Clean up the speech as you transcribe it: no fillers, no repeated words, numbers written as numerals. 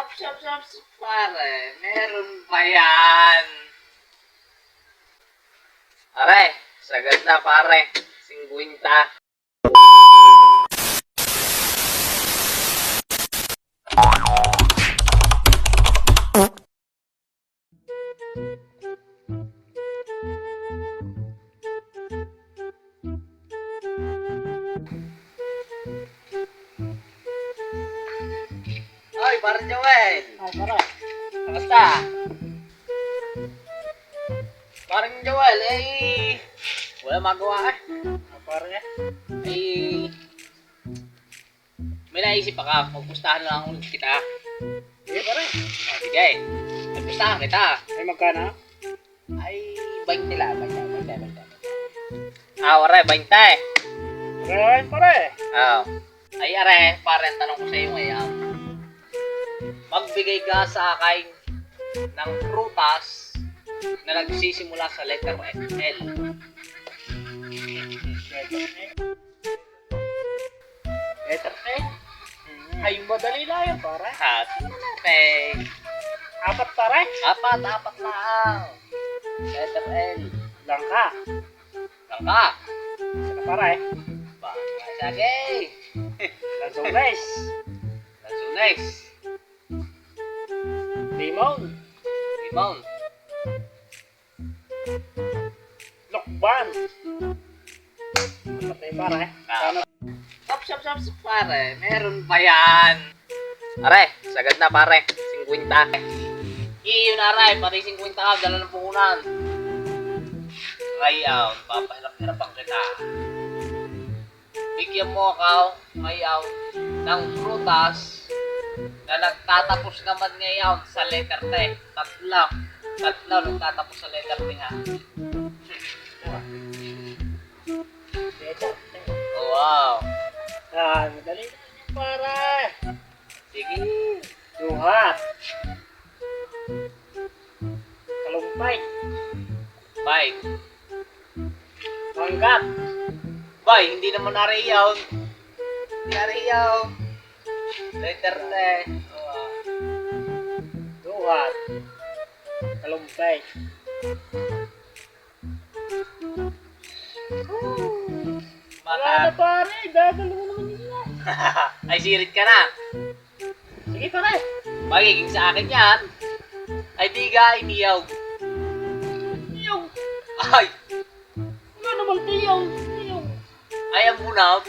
Sap, pare. Meron pa yan. Pare, sagad na pare. 50. Oy, pare Joel. Ay, pare. Kamusta? Parang Joel, wala magawa Pare. May naisip ka, magpustahan lang ulit kita. Sige, pare. Sige, magpustahan kita. Ay, magkano? Ay, 20 lang, 20. Wala, 20. Pare, pare. Ay, are, pare, ang tanong ko sa iyo ngayon. Magbigay ka sa akin ng prutas na nagsisimula sa letter L. Letter A. Ay, madali lang yun, pare. Tingnan natin. Apat, pare. Apat lang. Letter L. Langka. Langka. Saka, pare. Sige. Lansones. Lansunes. Limon. Limon. Lokban. Apat na yun, pare. Ano? Sap, pare. Meron pa yan. Pare, sagad na pare. 50. Iyo na aray, pati 50 ka, dala ng puhunan. Ngayon, papahirap-hirapan kita. Bigyan mo ako ngayon ng prutas na nagtatapos naman ngayon sa letter T. Tatlo nagtatapos sa letter T ha. Letter A. Oh, wow. Madali lang yun, pare. Sige. Duhat. Kalumpay. Bye. Manggat. Bye, hindi naman nariyaw. Hindi nariyaw. Letter T. Oh, Duhat. Kalumpay. Wala na, pare. Dadalo mo naman nila. Ay, sirit ka na. Sige, pare. Magiging sa akin yan. Ay, di ka iniyaw. Tiyong. Ay, Ano naman tiyong? Tiyong. ay ang bunab.